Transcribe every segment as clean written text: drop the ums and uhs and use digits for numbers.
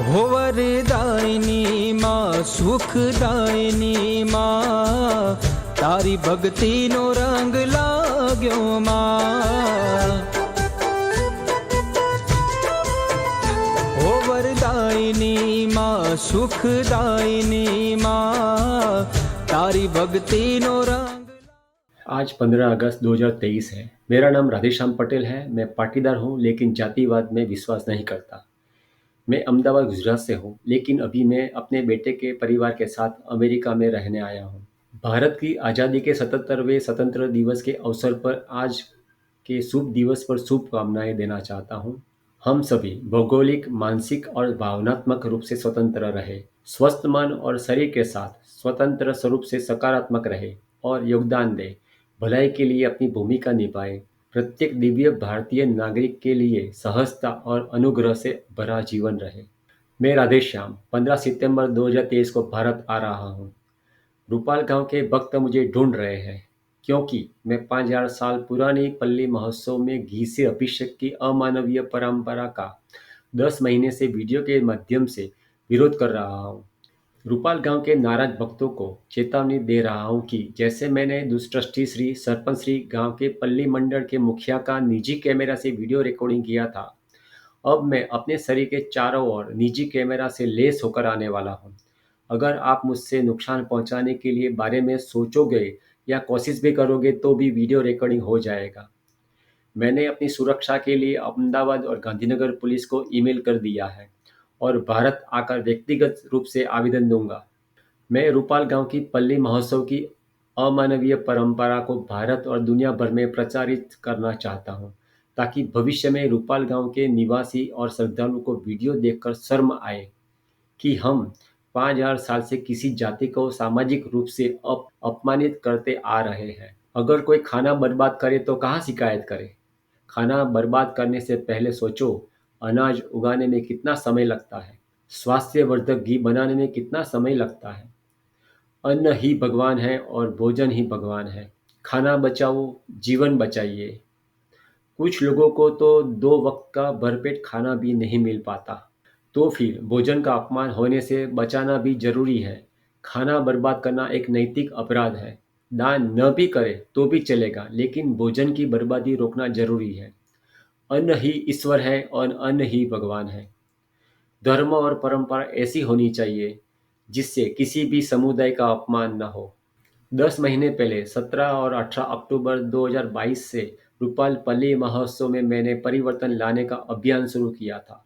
हो वरदायिनी माँ सुखदायिनी माँ, तारी भक्ति नो रंग लाग्यो माँ। हो वरदायिनी माँ सुखदायिनी माँ, तारी भक्ति नो रंग। आज 15 अगस्त 2023 है। मेरा नाम राधेश्याम पटेल है। मैं पाटीदार हूँ लेकिन जातिवाद में विश्वास नहीं करता। मैं अहमदाबाद गुजरात से हूँ लेकिन अभी मैं अपने बेटे के परिवार के साथ अमेरिका में रहने आया हूँ। भारत की आज़ादी के 77वें स्वतंत्र दिवस के अवसर पर आज के शुभ दिवस पर शुभकामनाएं देना चाहता हूँ। हम सभी भौगोलिक, मानसिक और भावनात्मक रूप से स्वतंत्र रहे, स्वस्थ मन और शरीर के साथ स्वतंत्र स्वरूप से सकारात्मक रहे और योगदान दे, भलाई के लिए अपनी भूमिका निभाए। प्रत्येक दिव्य भारतीय नागरिक के लिए सहजता और अनुग्रह से भरा जीवन रहे। मैं राधेश्याम 15 सितंबर 2023 को भारत आ रहा हूँ। रूपाल गांव के भक्त मुझे ढूंढ रहे हैं क्योंकि मैं 5000 साल पुरानी पल्ली महोत्सव में घी से अभिषेक की अमानवीय परंपरा का 10 महीने से वीडियो के माध्यम से विरोध कर रहा हूँ। रूपाल गांव के नाराज भक्तों को चेतावनी दे रहा हूं कि जैसे मैंने दुष्ट श्री सरपंच श्री गांव के पल्ली मंडल के मुखिया का निजी कैमरा से वीडियो रिकॉर्डिंग किया था, अब मैं अपने शरीर के चारों ओर निजी कैमरा से लेस होकर आने वाला हूं। अगर आप मुझसे नुकसान पहुंचाने के लिए बारे में सोचोगे या कोशिश भी करोगे तो भी वीडियो रिकॉर्डिंग हो जाएगा। मैंने अपनी सुरक्षा के लिए अहमदाबाद और गांधीनगर पुलिस को ईमेल कर दिया है और भारत आकर व्यक्तिगत रूप से आवेदन दूंगा। मैं रूपाल गांव की पल्ली महोत्सव की अमानवीय परंपरा को भारत और दुनिया भर में प्रचारित करना चाहता हूं, ताकि भविष्य में रूपाल गांव के निवासी और श्रद्धालु को वीडियो देखकर शर्म आए कि हम 5000 साल से किसी जाति को सामाजिक रूप से अपमानित करते आ रहे हैं। अगर कोई खाना बर्बाद करे तो कहाँ शिकायत करे? खाना बर्बाद करने से पहले सोचो, अनाज उगाने में कितना समय लगता है, स्वास्थ्यवर्धक घी बनाने में कितना समय लगता है। अन्न ही भगवान है और भोजन ही भगवान है। खाना बचाओ, जीवन बचाइए। कुछ लोगों को तो 2 वक्त का भरपेट खाना भी नहीं मिल पाता। तो फिर भोजन का अपमान होने से बचाना भी जरूरी है। खाना बर्बाद करना एक नैतिक अपराध है। दान न भी करे तो भी चलेगा, लेकिन भोजन की बर्बादी रोकना जरूरी है। अन्न ही ईश्वर है और अन्न ही भगवान है। धर्म और परंपरा ऐसी होनी चाहिए जिससे किसी भी समुदाय का अपमान न हो। 10 महीने पहले 17 और 18 अक्टूबर 2022 से रूपाल पल्ली महोत्सव में मैंने परिवर्तन लाने का अभियान शुरू किया था।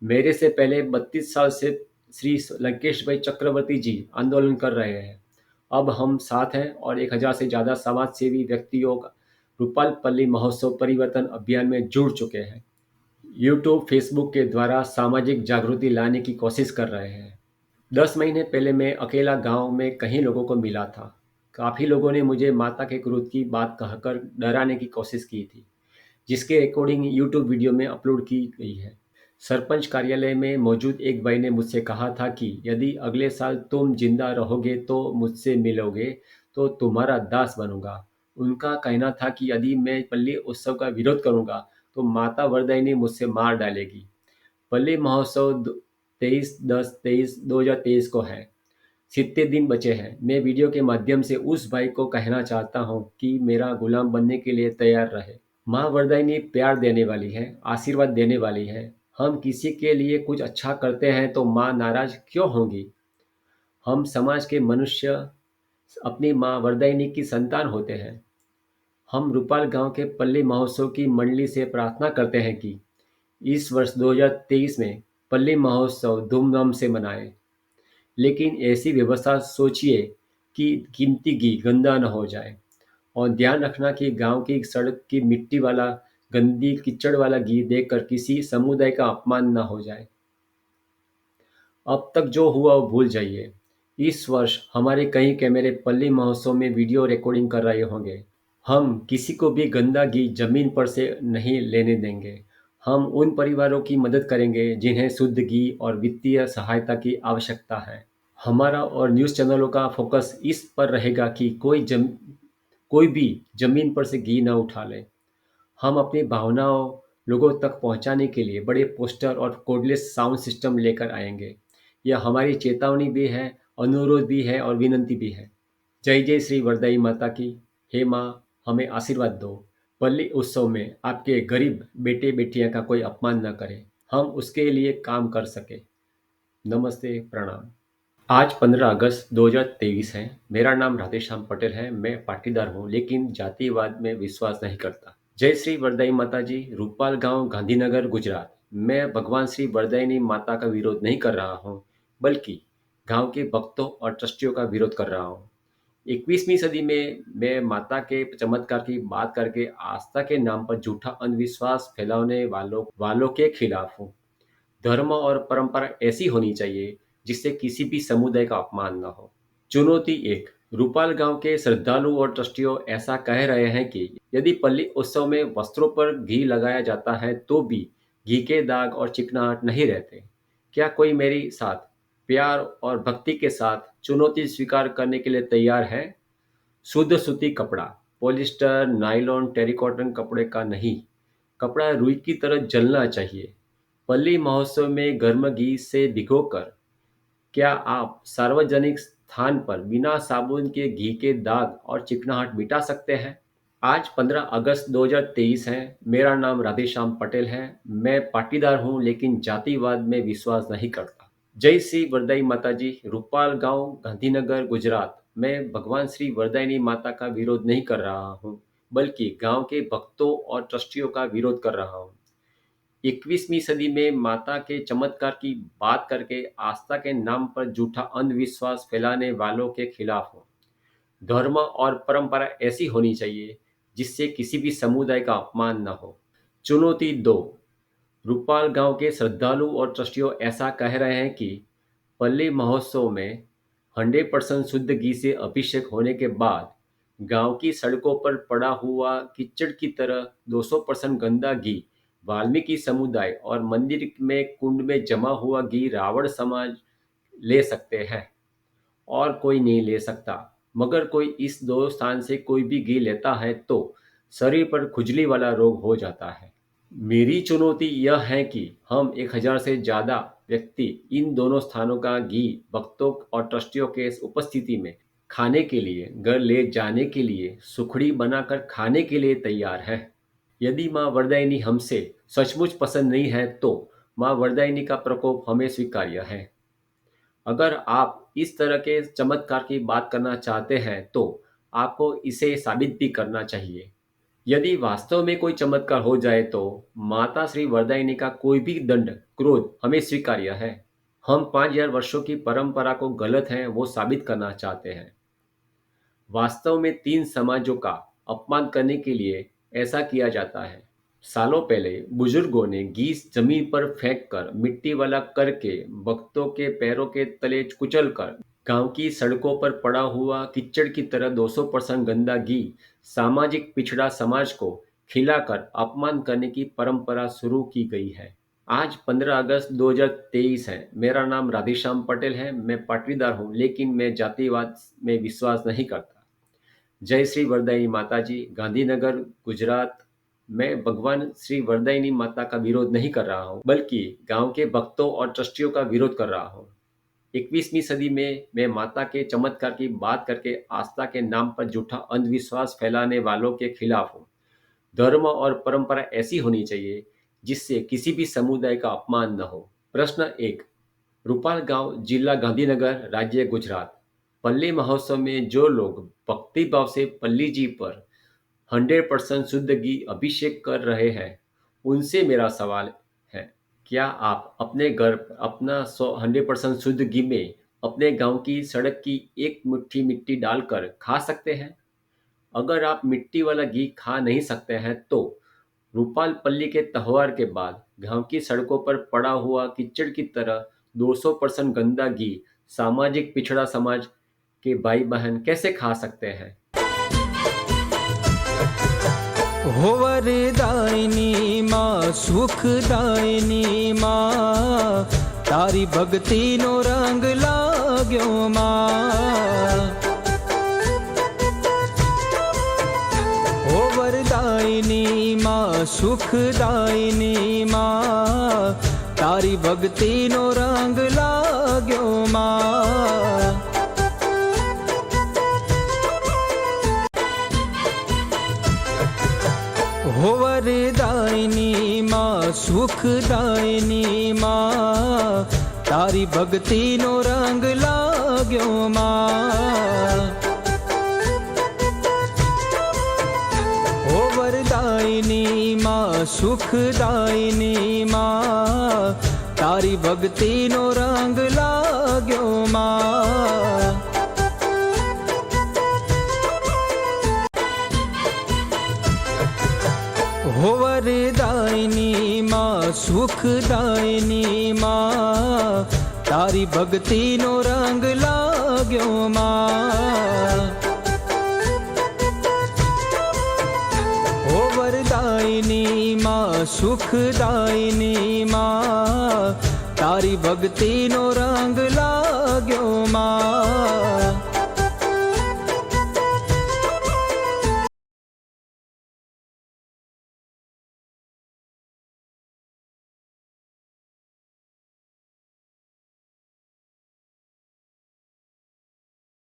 मेरे से पहले 32 साल से श्री लंकेश भाई चक्रवर्ती जी आंदोलन कर रहे हैं। अब हम साथ हैं और 1000 से ज़्यादा समाज सेवी व्यक्तियों का रूपाल पल्ली महोत्सव परिवर्तन अभियान में जुड़ चुके हैं। यूट्यूब, फेसबुक के द्वारा सामाजिक जागृति लाने की कोशिश कर रहे हैं। 10 महीने पहले मैं अकेला गांव में कई लोगों को मिला था। काफ़ी लोगों ने मुझे माता के क्रोध की बात कहकर डराने की कोशिश की थी, जिसके रिकॉर्डिंग यूट्यूब वीडियो में अपलोड की गई है। सरपंच कार्यालय में मौजूद एक भाई ने मुझसे कहा था कि यदि अगले साल तुम जिंदा रहोगे तो मुझसे मिलोगे तो तुम्हारा दास बनूंगा। उनका कहना था कि यदि मैं पल्ली उत्सव का विरोध करूंगा तो माता वरदायिनी मुझसे मार डालेगी। पल्ली महोत्सव 23/10/2023 को है। 70 दिन बचे हैं। मैं वीडियो के माध्यम से उस भाई को कहना चाहता हूँ कि मेरा गुलाम बनने के लिए तैयार रहे। माँ वरदायिनी प्यार देने वाली है, आशीर्वाद देने वाली है। हम किसी के लिए कुछ अच्छा करते हैं तो माँ नाराज क्यों होंगी? हम समाज के मनुष्य अपनी माँ वरदायिनी की संतान होते हैं। हम रूपाल गांव के पल्ली महोत्सव की मंडली से प्रार्थना करते हैं कि इस वर्ष 2023 में पल्ली महोत्सव धूमधाम से मनाएं। लेकिन ऐसी व्यवस्था सोचिए कि कीमती घी गंदा न हो जाए, और ध्यान रखना कि गांव की सड़क की मिट्टी वाला, गंदी कीचड़ वाला घी देखकर किसी समुदाय का अपमान न हो जाए। अब तक जो हुआ वो भूल जाइए। इस वर्ष हमारे कई कैमरे पल्ली महोत्सव में वीडियो रिकॉर्डिंग कर रहे होंगे। हम किसी को भी गंदा घी जमीन पर से नहीं लेने देंगे। हम उन परिवारों की मदद करेंगे जिन्हें शुद्ध घी और वित्तीय सहायता की आवश्यकता है। हमारा और न्यूज़ चैनलों का फोकस इस पर रहेगा कि कोई भी जमीन पर से घी न उठा ले। हम अपनी भावनाओं, लोगों तक पहुंचाने के लिए बड़े पोस्टर और कोडलेस साउंड सिस्टम लेकर आएंगे। यह हमारी चेतावनी भी है, अनुरोध भी है और विनंती भी है। जय जय श्री वरदाई माता की। हे माँ, हमें आशीर्वाद दो। पल्ली उत्सव में आपके गरीब बेटे बेटियां का कोई अपमान न करे, हम उसके लिए काम कर सके। नमस्ते, प्रणाम। आज 15 अगस्त 2023 है। मेरा नाम राधेश्याम पटेल है। मैं पाटीदार हूँ, लेकिन जातिवाद में विश्वास नहीं करता। जय श्री वरदाई माता जी, रूपाल गांव, गांधीनगर, गुजरात। मैं भगवान श्री वरदायिनी माता का विरोध नहीं कर रहा हूँ, बल्कि गांव के भक्तों और ट्रस्टियों का विरोध कर रहा हूँ। 21वीं सदी में मैं माता के चमत्कार की बात करके आस्था के नाम पर झूठा अंधविश्वास फैलाने वालों के खिलाफ हूँ। धर्म और परंपरा ऐसी होनी चाहिए जिससे किसी भी समुदाय का अपमान न हो। चुनौती 1। रूपाल गांव के श्रद्धालु और ट्रस्टियों ऐसा कह रहे हैं कि यदि पल्ली उत्सव में वस्त्रों पर घी लगाया जाता है तो भी घी के दाग और चिकनाहट नहीं रहते। क्या कोई मेरे साथ प्यार और भक्ति के साथ चुनौती स्वीकार करने के लिए तैयार है? शुद्ध सूती कपड़ा, पॉलिस्टर, नायलॉन, टेरिकॉटन कपड़े का नहीं। कपड़ा रुई की तरह जलना चाहिए। पल्ली महोत्सव में गर्म घी से भिगोकर क्या आप सार्वजनिक स्थान पर बिना साबुन के घी के दाग और चिकनाहट मिटा सकते हैं? आज 15 अगस्त 2023 है। मेरा नाम राधेश्याम पटेल है। मैं पाटीदार हूँ, लेकिन जातिवाद में विश्वास नहीं करता। जय श्री वरदाई माता जी, रूपाल गांव, गांधीनगर, गुजरात। मैं भगवान श्री वरदायिनी माता का विरोध नहीं कर रहा हूँ, बल्कि गांव के भक्तों और ट्रस्टियों का विरोध कर रहा हूँ। 21वीं सदी में माता के चमत्कार की बात करके आस्था के नाम पर झूठा अंधविश्वास फैलाने वालों के खिलाफ हूँ। धर्म और परंपरा ऐसी होनी चाहिए जिससे किसी भी समुदाय का अपमान न हो। चुनौती 2। रूपाल गांव के श्रद्धालु और ट्रस्टियों ऐसा कह रहे हैं कि पल्ली महोत्सव में 100% शुद्ध घी से अभिषेक होने के बाद गांव की सड़कों पर पड़ा हुआ कीचड़ की तरह 200% गंदा घी वाल्मीकि समुदाय और मंदिर में कुंड में जमा हुआ घी रावण समाज ले सकते हैं और कोई नहीं ले सकता। मगर कोई इस दो स्थान से कोई भी घी लेता है तो शरीर पर खुजली वाला रोग हो जाता है। मेरी चुनौती यह है कि हम 1000 से ज़्यादा व्यक्ति इन दोनों स्थानों का घी भक्तों और ट्रस्टियों के उपस्थिति में खाने के लिए, घर ले जाने के लिए, सुखड़ी बनाकर खाने के लिए तैयार है। यदि माँ वरदायिनी हमसे सचमुच पसंद नहीं है तो माँ वरदायिनी का प्रकोप हमें स्वीकार्य है। अगर आप इस तरह के चमत्कार की बात करना चाहते हैं तो आपको इसे साबित भी करना चाहिए। यदि वास्तव में कोई चमत्कार हो जाए तो माता श्री वरदायिनी का कोई भी दंड, क्रोध हमें स्वीकार्य है। हम 5000 वर्षों की परंपरा को गलत है वो साबित करना चाहते हैं। वास्तव में 3 समाजों का अपमान करने के लिए ऐसा किया जाता है। सालों पहले बुजुर्गों ने घी जमीन पर फेंक कर, मिट्टी वाला करके, भक्तों के पैरों के तले कुचल कर, गांव की सड़कों पर पड़ा हुआ कीचड़ की तरह 200% गंदा घी सामाजिक पिछड़ा समाज को खिलाकर अपमान करने की परंपरा शुरू की गई है। आज 15 अगस्त 2023 है। मेरा नाम राधेश्याम पटेल है। मैं पाटीदार हूँ, लेकिन मैं जातिवाद में विश्वास नहीं करता। जय श्री वरदायिनी माता जी, गांधीनगर, गुजरात। मैं भगवान श्री वरदायिनी माता का विरोध नहीं कर रहा हूँ, बल्कि गांव के भक्तों और ट्रस्टियों का विरोध कर रहा हूँ। 21वीं सदी में मैं माता के चमत्कार की बात करके आस्था के नाम पर झूठा अंधविश्वास फैलाने वालों के खिलाफ हूँ। धर्म और परंपरा ऐसी होनी चाहिए जिससे किसी भी समुदाय का अपमान न हो। प्रश्न 1। रूपाल गांव, जिला गांधीनगर, राज्य गुजरात। पल्ली महोत्सव में जो लोग भक्ति भाव से पल्ली जी पर 100% शुद्ध घी अभिषेक कर रहे हैं, उनसे मेरा सवाल है, क्या आप अपने घर अपना 100% शुद्ध घी में अपने गांव की सड़क की एक मुट्ठी मिट्टी डालकर खा सकते हैं? अगर आप मिट्टी वाला घी खा नहीं सकते हैं तो रूपाल पल्ली के त्योहार के बाद गांव की सड़कों पर पड़ा हुआ कीचड़ की तरह 200% गंदा घी सामाजिक पिछड़ा समाज के भाई बहन कैसे खा सकते हैं? हो वरदायिनी माँ, सुखदायिनी माँ, तारी भक्ति नो रंग लाग्यो माँ। हो वरदायिनी माँ, સુખદાયિની માં તારી ભક્તિનો રંગ લાગ્યો માં હો વરદાયિની માં સુખદાયિની માં તારી ભક્તિનો રંગ લાગ્યો માં હો વરદાયિની માં સુખદાયિની માં તારી ભક્તિનો રંગ લાગ્યો માં હો વરદાયિની માં સુખદાયિની માં તારી ભક્તિનો રંગ લાગ્યો માં હો વરદાયિની માં સુખદાયિની માં તારી ભક્તિનો રંગ